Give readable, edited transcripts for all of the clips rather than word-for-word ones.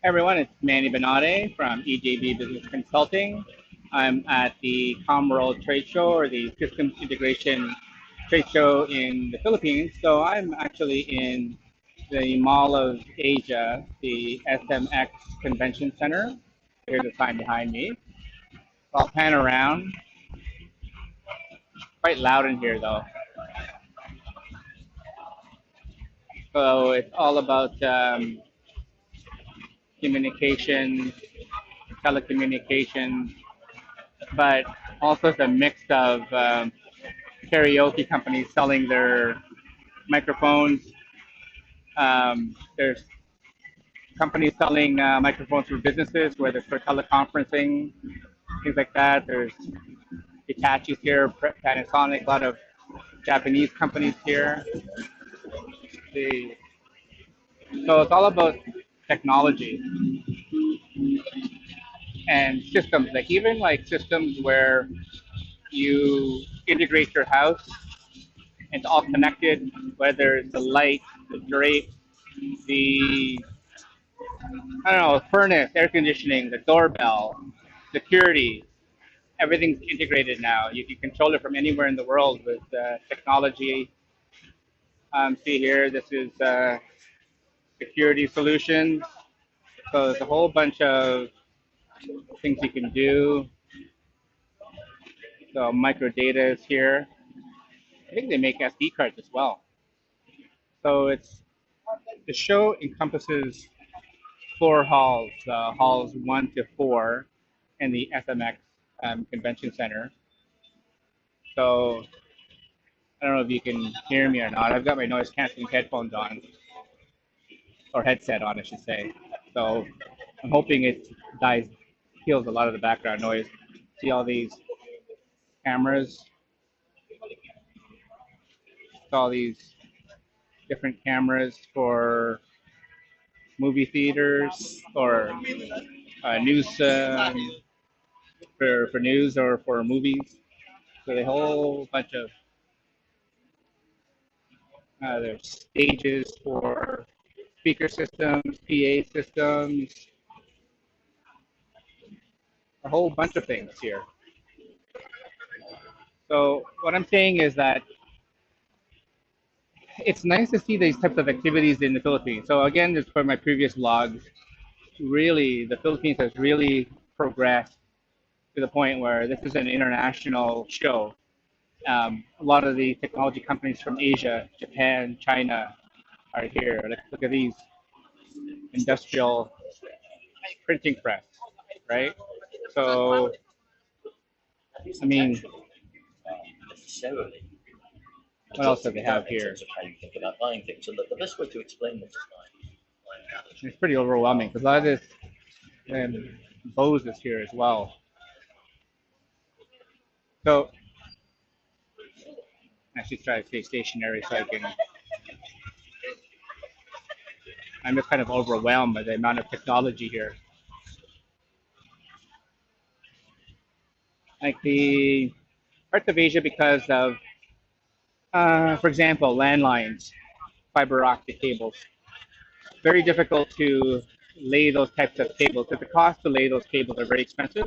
Hey everyone, it's Manny Benade from EJB Business Consulting. I'm at the Comworld Trade Show or the Systems Integration Trade Show in the Philippines. So I'm actually in the Mall of Asia, the SMX Convention Center. Here's the sign behind me. I'll pan around. Quite loud in here though. So it's all about communication, telecommunications, but also it's a mix of karaoke companies selling their microphones. There's companies selling microphones for businesses, whether it's for teleconferencing, things like that. There's Hitachi's here, Panasonic, a lot of Japanese companies here. The, so it's all about technology and systems, like even like systems where you integrate your house and it's all connected, whether it's the light, the drape, the I don't know, furnace, air conditioning, the doorbell, security, everything's integrated now. You can control it from anywhere in the world with technology. See here, this is security solutions. So there's a whole bunch of things you can do. So micro data is here. I think they make SD cards as well. So it's the show encompasses four halls, halls 1 to 4, in the SMX Convention Center. So I don't know if you can hear me or not. I've got my noise canceling headphones on, or headset on, I should say. So I'm hoping it dies, kills a lot of the background noise. See all these cameras, all these different cameras for movie theaters or news for news or for movies. So a whole bunch of there's stages for speaker systems, PA systems, a whole bunch of things here. So what I'm saying is that it's nice to see these types of activities in the Philippines. So again, just for my previous vlogs, really the Philippines has really progressed to the point where this is an international show. A lot of the technology companies from Asia, Japan, China are here. Look at these industrial printing press, right? So, I mean, necessarily. what else do they have In here? terms of how you think about buying things, and the best way to explain this is by It's pretty overwhelming because a lot of this Bose is here as well. So I should try to stay stationary so I can. I'm just kind of overwhelmed by the amount of technology here. Like the parts of Asia because of, for example, landlines, fiber optic cables. Very difficult to lay those types of cables because the cost to lay those cables are very expensive.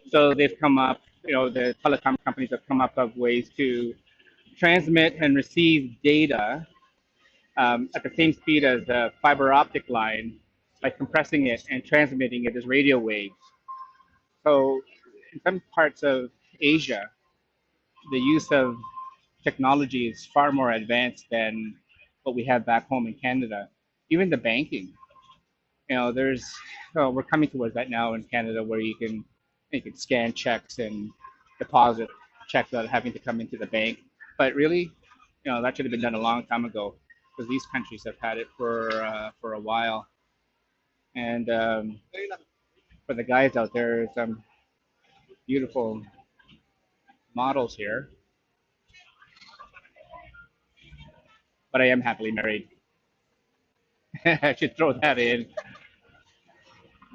So they've come up, the telecom companies have come up with ways to transmit and receive data at the same speed as the fiber optic line by compressing it and transmitting it as radio waves. So in some parts of Asia, the use of technology is far more advanced than what we have back home in Canada. Even the banking, there's we're coming towards that now in Canada where you can scan checks and deposit checks without having to come into the bank. But really, that should have been done a long time ago because these countries have had it for a while. And for the guys out there, some beautiful models here. But I am happily married. I should throw that in.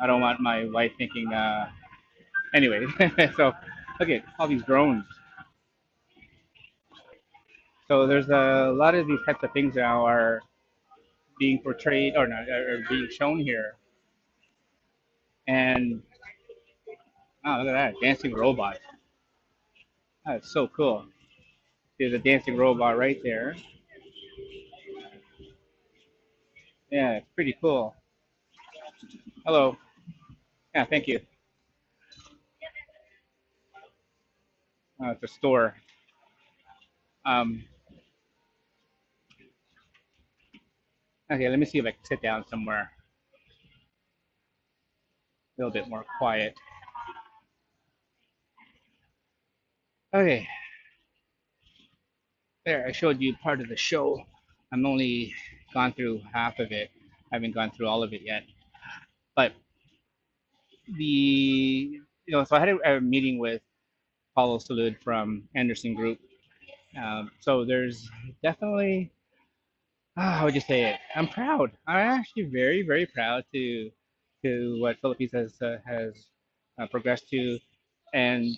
I don't want my wife thinking. Anyway, so look at all these drones. So there's a lot of these types of things now are being portrayed or not are being shown here. And oh, look at that dancing robot. That's so cool. There's a dancing robot right there. Yeah, it's pretty cool. Hello. Yeah, thank you. It's a store. Um, okay, let me see if I can sit down somewhere a little bit more quiet. Okay, there. I showed you part of the show. I'm only gone through half of it. I haven't gone through all of it yet. But so I had a meeting with Paulo Salud from Anderson Group. So there's definitely, how would you say it? I'm proud. I'm actually very, very proud to what Philippines has progressed to. And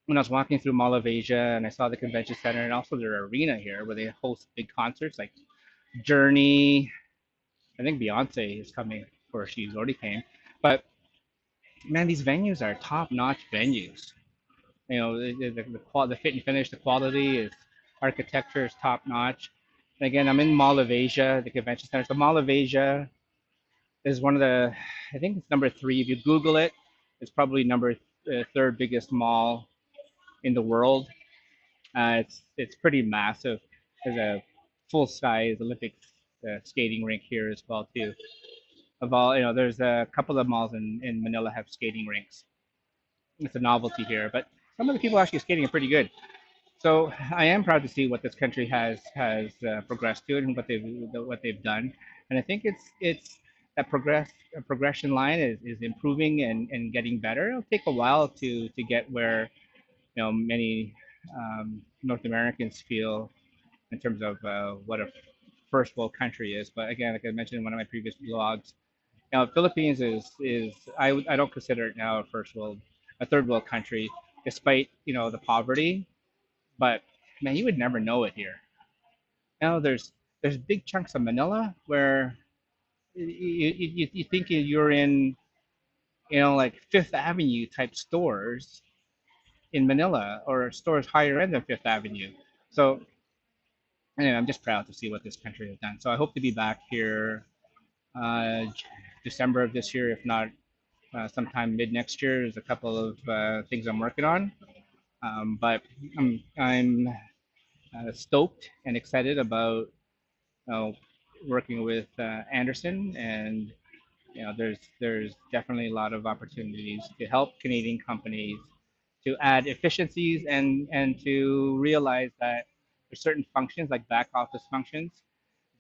when I was walking through Mall of Asia and I saw the convention center and also their arena here where they host big concerts like Journey. I think Beyonce is coming, or she's already came. But man, these venues are top-notch venues. The fit and finish, the quality is architecture is top-notch. And again, I'm in Mall of Asia, the convention center. So Mall of Asia is one of the, I think it's number three. If you Google it, it's probably number third biggest mall in the world. It's pretty massive. There's a full-size Olympic skating rink here as well too. There's a couple of malls in Manila have skating rinks. It's a novelty here, but some of the people actually skating are pretty good. So I am proud to see what this country has progressed to and what they've done, and I think it's that progression line is improving and getting better. It'll take a while to get where many North Americans feel in terms of what a first world country is. But again, like I mentioned in one of my previous blogs, Philippines I don't consider it now a third world country, despite the poverty. But man, you would never know it here. There's big chunks of Manila where you think you're in like Fifth Avenue type stores in Manila or stores higher end than Fifth Avenue. So anyway, I'm just proud to see what this country has done. So I hope to be back here December of this year, if not sometime mid next year. There's a couple of things I'm working on, but I'm stoked and excited about uh, working with Anderson, and there's definitely a lot of opportunities to help Canadian companies to add efficiencies and to realize that there's certain functions like back office functions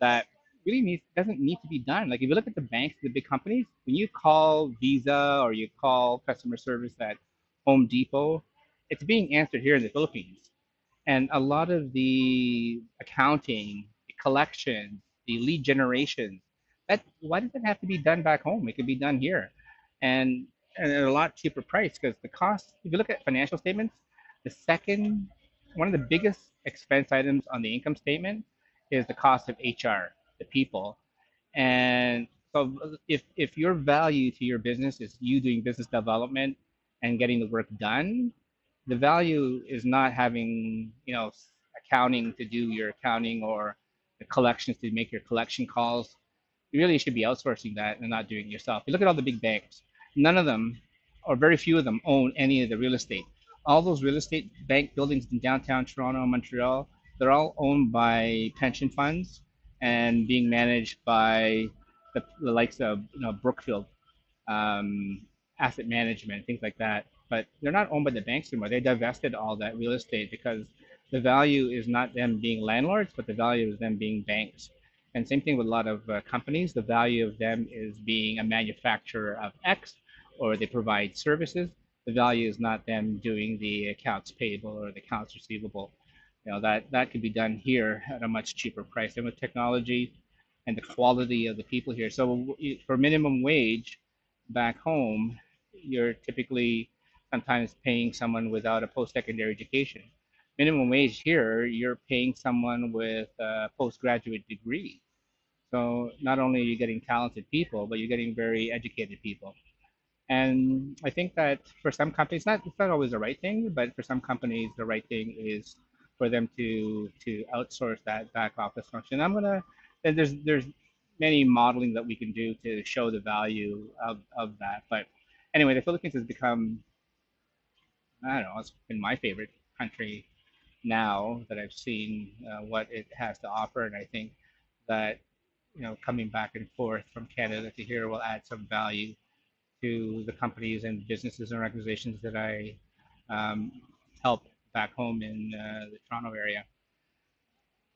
that really doesn't need to be done. Like if you look at the banks, the big companies, when you call Visa or you call customer service at Home Depot, it's being answered here in the Philippines. And a lot of the accounting, the collections, the lead generation, that why does it have to be done back home? It could be done here, and at a lot cheaper price because the cost. If you look at financial statements, the second one of the biggest expense items on the income statement is the cost of HR, the people, and so if your value to your business is you doing business development and getting the work done, the value is not having accounting to do your accounting or the collections to make your collection calls. You really should be outsourcing that and not doing it yourself. You look at all the big banks, none of them or very few of them own any of the real estate. All those real estate bank buildings in downtown Toronto and Montreal, they're all owned by pension funds and being managed by the likes of Brookfield um, asset management, things like that. But they're not owned by the banks anymore. They divested all that real estate because the value is not them being landlords, but the value is them being banks. And same thing with a lot of companies. The value of them is being a manufacturer of X, or they provide services. The value is not them doing the accounts payable or the accounts receivable. That could be done here at a much cheaper price. And with technology and the quality of the people here. So for minimum wage, back home, you're typically sometimes paying someone without a post-secondary education. Minimum wage here, you're paying someone with a postgraduate degree. So not only are you getting talented people, but you're getting very educated people. And I think that for some companies, not it's not always the right thing, but for some companies, the right thing is for them to outsource that back office function. And there's many modeling that we can do to show the value of that. But anyway, the Philippines has become, I don't know, it's been my favorite country now that I've seen what it has to offer, and I think that coming back and forth from Canada to here will add some value to the companies and businesses and organizations that I um, help back home in the Toronto area.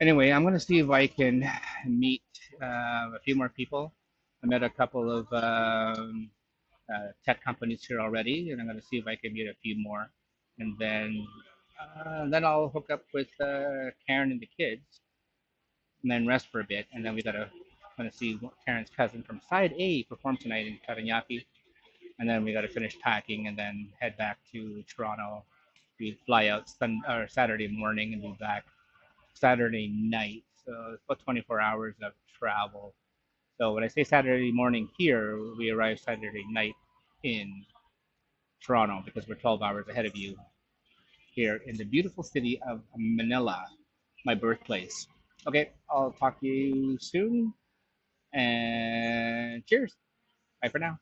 Anyway, I'm going to see if I can meet a few more people. I met a couple of tech companies here already, and I'm going to see if I can meet a few more, and then I'll hook up with Karen and the kids, and then rest for a bit, and then we got to going to see Karen's cousin from Side A perform tonight in Karañaki, and then we got to finish packing and then head back to Toronto. We fly out or Saturday morning and be back Saturday night. So it's about 24 hours of travel. So when I say Saturday morning here, we arrive Saturday night in Toronto because we're 12 hours ahead of you here in the beautiful city of Manila, my birthplace. Okay, I'll talk to you soon and cheers. Bye for now.